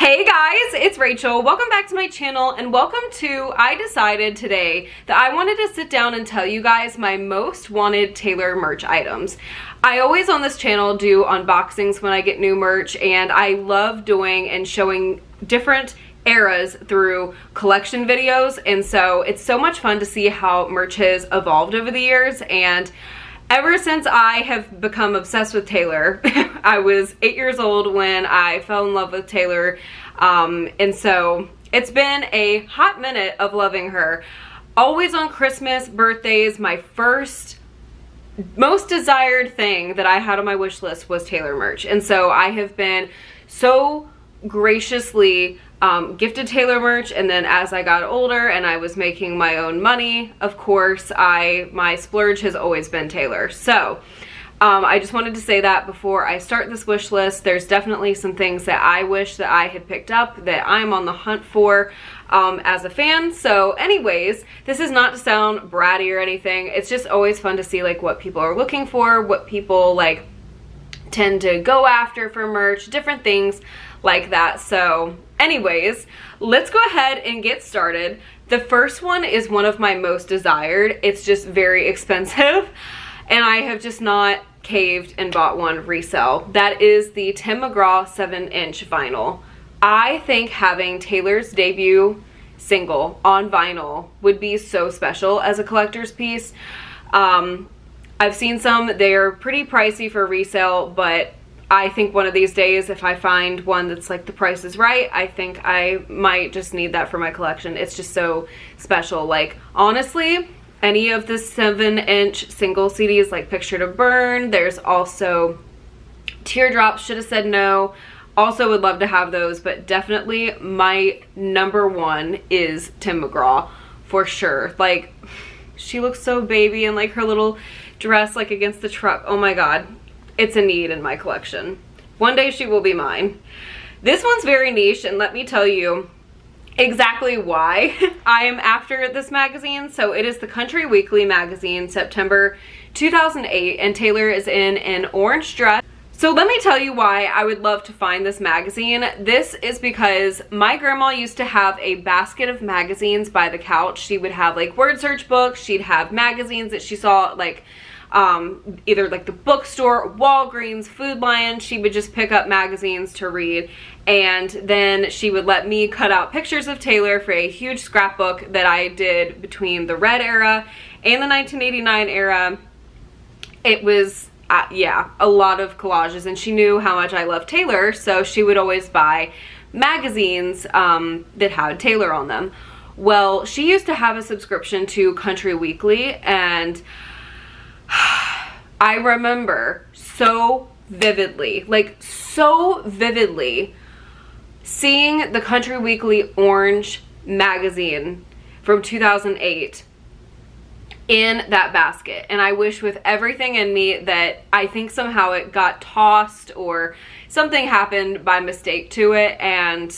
Hey guys, it's Rachel. Welcome back to my channel and welcome to, I decided today that I wanted to sit down and tell you guys my most wanted Taylor merch items. I always on this channel do unboxings when I get new merch, and I love doing and showing different eras through collection videos, and so it's so much fun to see how merch has evolved over the years. And ever since I have become obsessed with Taylor, I was 8 years old when I fell in love with Taylor, and so it's been a hot minute of loving her. Always on Christmas, birthdays, my first most desired thing that I had on my wish list was Taylor merch, and so I have been so graciously gifted Taylor merch. And then as I got older and I was making my own money, of course, my splurge has always been Taylor. So I just wanted to say that before I start this wish list. There's definitely some things that I wish that I had picked up that I'm on the hunt for as a fan. So anyways, this is not to sound bratty or anything. It's just always fun to see like what people are looking for, what people like tend to go after for merch, different things like that. So anyways, let's go ahead and get started. The first one is one of my most desired. It's just very expensive and I have just not caved and bought one resale. That is the Tim McGraw 7-inch vinyl. I think having Taylor's debut single on vinyl would be so special as a collector's piece. I've seen some, they're pretty pricey for resale, but I think one of these days, if I find one that's like the price is right, I think I might just need that for my collection. It's just so special. Like, honestly, any of the 7-inch single CDs, like Picture to Burn, there's also Teardrops, Should Have Said No. Also would love to have those, but definitely my number one is Tim McGraw for sure. Like, she looks so baby in like her little dress like against the truck. Oh my god, it's a need in my collection. One day she will be mine. This one's very niche, and let me tell you exactly why I am after this magazine. So it is the Country Weekly magazine, September 2008, and Taylor is in an orange dress. So let me tell you why I would love to find this magazine. This is because my grandma used to have a basket of magazines by the couch. She would have like word search books, she'd have magazines that she saw like either like the bookstore, Walgreens, Food Lion. She would just pick up magazines to read, and then she would let me cut out pictures of Taylor for a huge scrapbook that I did between the Red era and the 1989 era. It was yeah, a lot of collages, and she knew how much I love Taylor, so she would always buy magazines that had Taylor on them. Well, she used to have a subscription to Country Weekly, and I remember so vividly, like so vividly, seeing the Country Weekly orange magazine from 2008 in that basket. And I wish with everything in me that I think somehow it got tossed or something happened by mistake to it, and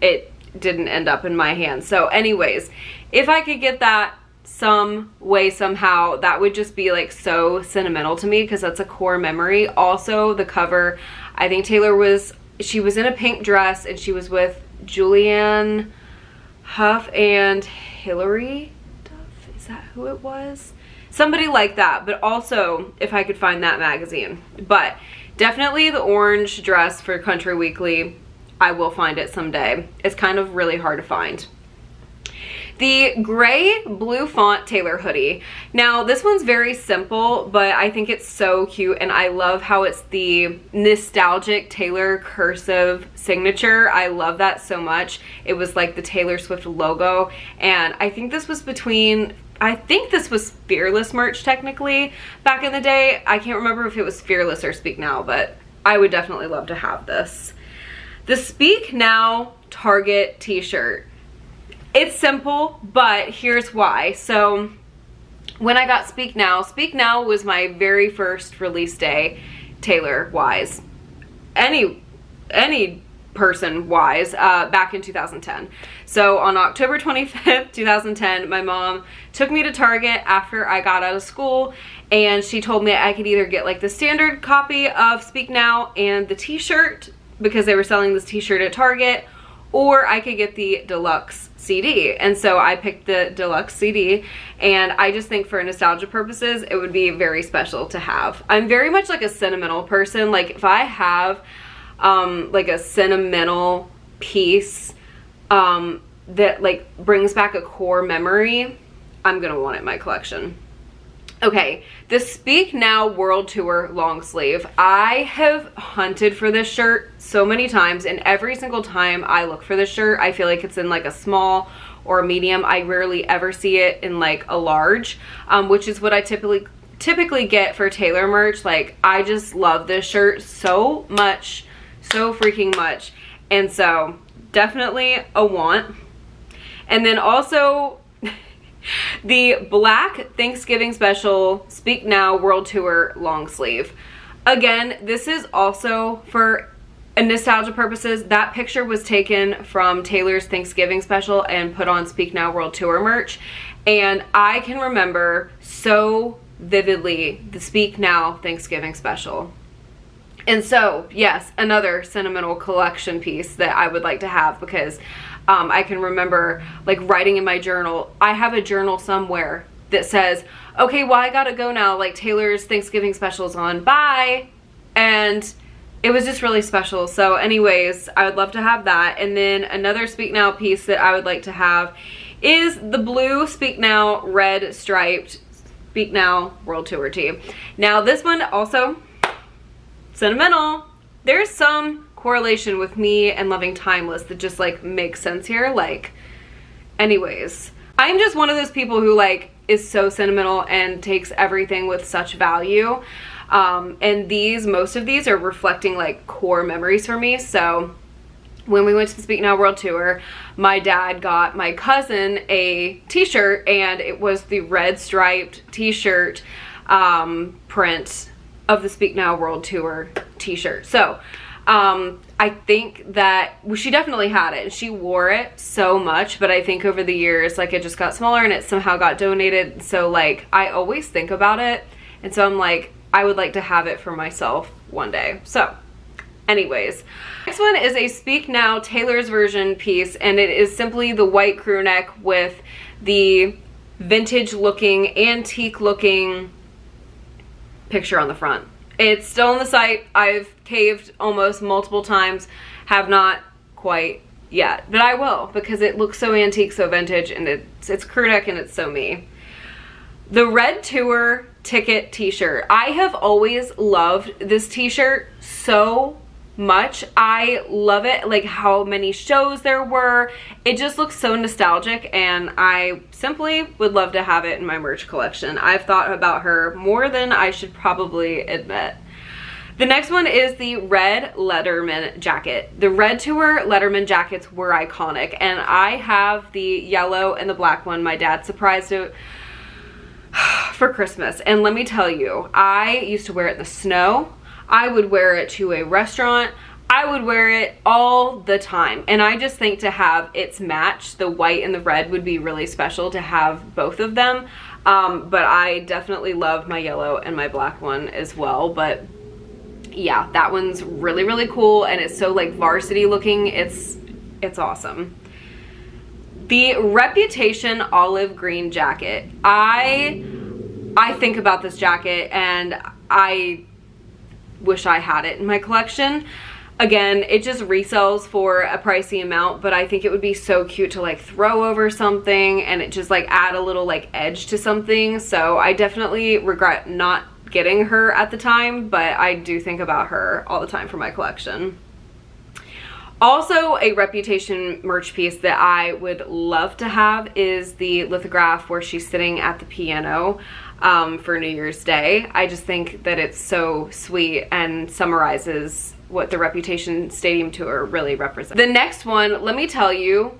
it didn't end up in my hands. So anyways, if I could get that some way somehow, that would just be like so sentimental to me, because that's a core memory. Also the cover, I think Taylor was, she was in a pink dress and she was with Julianne Hough and Hilary Duff. Is that who it was? Somebody like that. But also if I could find that magazine. But definitely the orange dress for Country Weekly, I will find it someday. It's kind of really hard to find. The gray blue font Taylor hoodie. Now this one's very simple, but I think it's so cute, and I love how it's the nostalgic Taylor cursive signature. I love that so much. It was like the Taylor Swift logo, and I think this was between, I think this was Fearless merch technically back in the day. I can't remember if it was Fearless or Speak Now, but I would definitely love to have this. The Speak Now Target t-shirt. It's simple, but here's why. So when I got Speak Now was my very first release day, Taylor-wise. Any person-wise, back in 2010. So on October 25th, 2010, my mom took me to Target after I got out of school, and she told me I could either get like the standard copy of Speak Now and the t-shirt because they were selling this t-shirt at Target, or I could get the deluxe CD. And so I picked the deluxe CD, and I just think for nostalgia purposes, it would be very special to have. I'm very much like a sentimental person. Like if I have like a sentimental piece that like brings back a core memory, I'm gonna want it in my collection. Okay, the Speak Now World Tour long sleeve. I have hunted for this shirt so many times, and every single time I look for this shirt, I feel like it's in like a small or a medium. I rarely ever see it in like a large, which is what I typically get for Taylor merch. Like I just love this shirt so much, so freaking much. And so definitely a want. And then also the black Thanksgiving special Speak Now World Tour long sleeve. Again, this is also for nostalgia purposes. That picture was taken from Taylor's Thanksgiving special and put on Speak Now World Tour merch. And I can remember so vividly the Speak Now Thanksgiving special. And so, yes, another sentimental collection piece that I would like to have, because I can remember like writing in my journal. I have a journal somewhere that says, okay, well, I gotta go now, like Taylor's Thanksgiving special's on, bye. And it was just really special. So anyways, I would love to have that. And then another Speak Now piece that I would like to have is the blue Speak Now red striped Speak Now World Tour tee. Now this one also sentimental. There's some correlation with me and loving Timeless that just like makes sense here. Like, anyways, I'm just one of those people who like is so sentimental and takes everything with such value. And most of these are reflecting like core memories for me. So when we went to the Speak Now World Tour, my dad got my cousin a t-shirt, and it was the red striped t-shirt print of the Speak Now World Tour t-shirt. So I think that she definitely had it and she wore it so much, but I think over the years like it just got smaller and it somehow got donated. So like I always think about it, and so I'm like, I would like to have it for myself one day. So anyways, next one is a Speak Now Taylor's version piece, and it is simply the white crew neck with the vintage looking, antique looking picture on the front. It's still on the site. I've caved almost multiple times, have not quite yet, but I will, because it looks so antique, so vintage, and it's crew neck and it's so me. The red tour ticket t-shirt. I have always loved this t-shirt so much. I love it, like how many shows there were. It just looks so nostalgic, and I simply would love to have it in my merch collection. I've thought about her more than I should probably admit. The next one is the red Letterman jacket. The red tour Letterman jackets were iconic, and I have the yellow and the black one. My dad surprised it for Christmas, and let me tell you, I used to wear it in the snow. I would wear it to a restaurant. I would wear it all the time. And I just think to have its match, the white and the red, would be really special to have both of them. But I definitely love my yellow and my black one as well. But yeah, that one's really, really cool. And it's so like varsity looking. It's awesome. The Reputation olive green jacket. I think about this jacket and I wish I had it in my collection. Again, it just resells for a pricey amount, but I think it would be so cute to like throw over something and it just like add a little like edge to something. So I definitely regret not getting her at the time, but I do think about her all the time for my collection. Also, a Reputation merch piece that I would love to have is the lithograph where she's sitting at the piano for New Year's Day. I just think that it's so sweet and summarizes what the Reputation Stadium Tour really represents. The next one, let me tell you,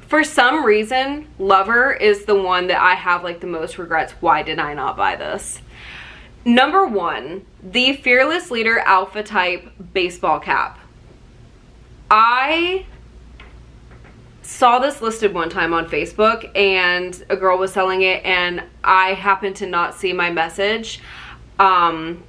for some reason, Lover is the one that I have like the most regrets. Why did I not buy this? Number one, the Fearless Leader Alpha Type baseball cap. I saw this listed one time on Facebook and a girl was selling it, and I happened to not see my message. And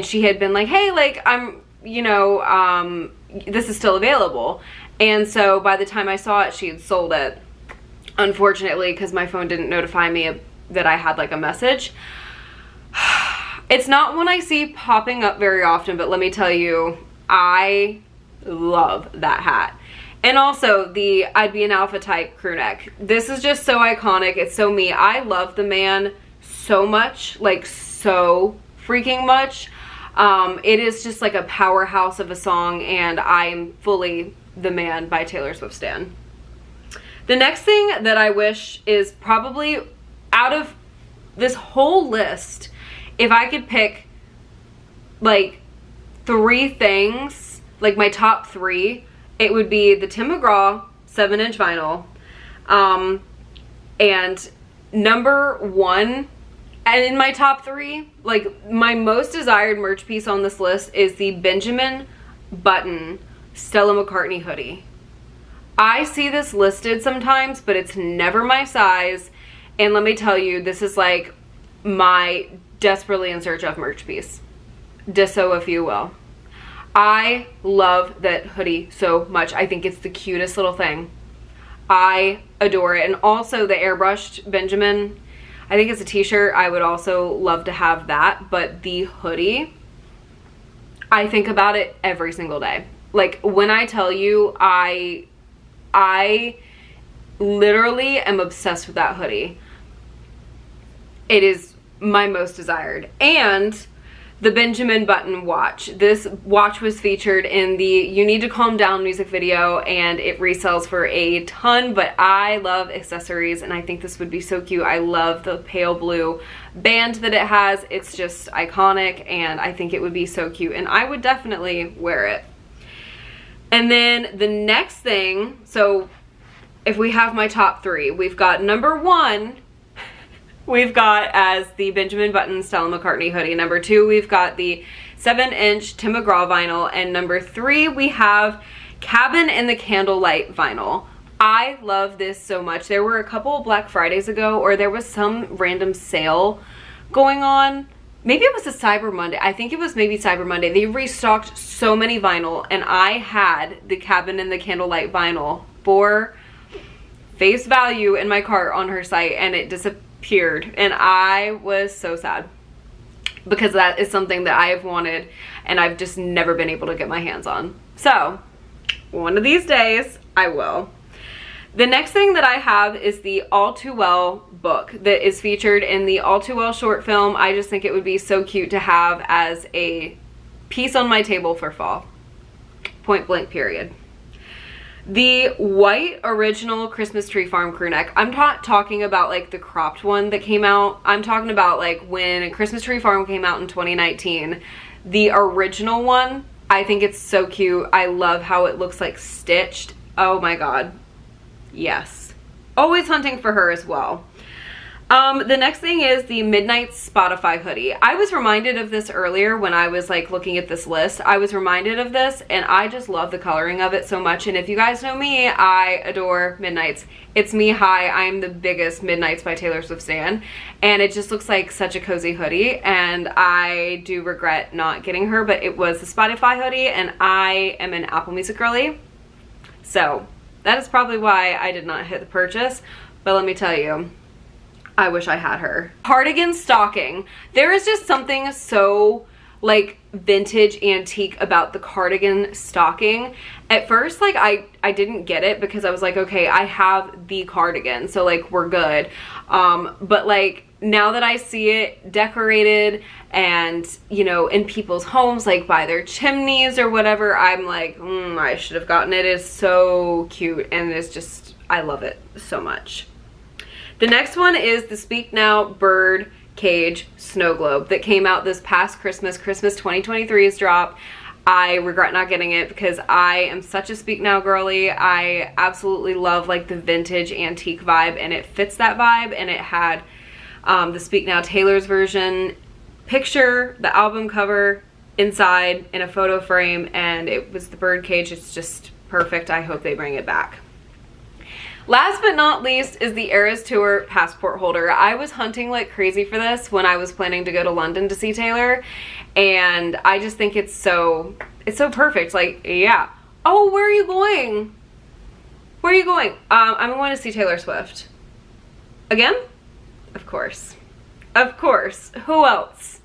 she had been like, hey, like, I'm, you know, this is still available. And so by the time I saw it, she had sold it, unfortunately, because my phone didn't notify me that I had like a message. It's not one I see popping up very often, but let me tell you, I love that hat. And also the I'd Be an Alpha type crew neck. This is just so iconic. It's so me. I love the man so much, like so freaking much. It is just like a powerhouse of a song, and I'm fully The Man by Taylor Swift stan. The next thing that I wish is probably out of this whole list, if I could pick like 3 things, like my top 3, it would be the Tim McGraw 7-inch vinyl. And number 1, and in my top 3, like my most desired merch piece on this list is the Benjamin Button Stella McCartney hoodie. I see this listed sometimes, but it's never my size. And let me tell you, this is like my desperately in search of merch piece. Disso, if you will. I love that hoodie so much. I think it's the cutest little thing. I adore it. And also the airbrushed Benjamin, I think it's a t-shirt. I would also love to have that. But the hoodie, I think about it every single day. Like when I tell you, I literally am obsessed with that hoodie. It is my most desired. And the Benjamin Button watch. This watch was featured in the You Need to Calm Down music video, and it resells for a ton, but I love accessories and I think this would be so cute. I love the pale blue band that it has. It's just iconic and I think it would be so cute, and I would definitely wear it. And then the next thing, so if we have my top 3, we've got number 1, we've got as the Benjamin Button Stella McCartney hoodie. Number 2, we've got the 7-inch Tim McGraw vinyl. And number 3, we have Cabin in the Candlelight vinyl. I love this so much. There were a couple of Black Fridays ago, or there was some random sale going on. Maybe it was a Cyber Monday. I think it was maybe Cyber Monday. They restocked so many vinyl, and I had the Cabin in the Candlelight vinyl for face value in my cart on her site, and it disappeared, and I was so sad because that is something that I have wanted and I've just never been able to get my hands on. So one of these days I will. The next thing that I have is the All Too Well book that is featured in the All Too Well short film. I just think it would be so cute to have as a piece on my table for fall. Point blank period. The white original Christmas Tree Farm crew neck. I'm not talking about like the cropped one that came out. I'm talking about like when Christmas Tree Farm came out in 2019. The original one, I think it's so cute. I love how it looks like stitched. Oh my god. Yes. Always hunting for her as well. The next thing is the Midnight Spotify hoodie. I was reminded of this earlier when I was like looking at this list. I was reminded of this and I just love the coloring of it so much. And if you guys know me, I adore Midnights. It's me, hi, I'm the biggest Midnights by Taylor Swift stan. And it just looks like such a cozy hoodie. And I do regret not getting her, but it was the Spotify hoodie and I am an Apple Music girly. So that is probably why I did not hit the purchase. But let me tell you, I wish I had her. Cardigan stocking. There is just something so like vintage antique about the cardigan stocking. At first, like I didn't get it because I was like, okay, I have the cardigan, so like we're good. But like now that I see it decorated and, you know, in people's homes, like by their chimneys or whatever, I'm like, I should have gotten it. It is so cute and it's just, I love it so much. The next one is the Speak Now Bird Cage Snow Globe that came out this past Christmas. Christmas 2023's drop. I regret not getting it because I am such a Speak Now girly. I absolutely love like the vintage antique vibe, and it fits that vibe, and it had the Speak Now Taylor's version picture, the album cover inside in a photo frame, and it was the bird cage. It's just perfect. I hope they bring it back. Last but not least is the Eras Tour passport holder. I was hunting like crazy for this when I was planning to go to London to see Taylor, and I just think it's so perfect. Like, yeah, Oh, where are you going? Where are you going? I'm going to see Taylor Swift. Again? Of course. Of course. Who else?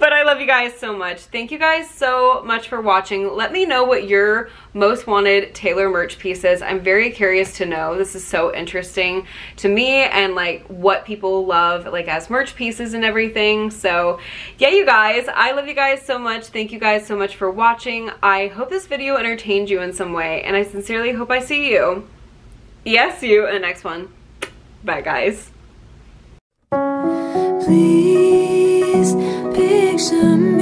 But I love you guys so much. Thank you guys so much for watching. Let me know what your most wanted Taylor merch piece is. I'm very curious to know. This is so interesting to me, and like what people love like as merch pieces and everything. So yeah, you guys, I love you guys so much. Thank you guys so much for watching. I hope this video entertained you in some way, and I sincerely hope I see you. Yes, you in the next one. Bye guys. Please picture me.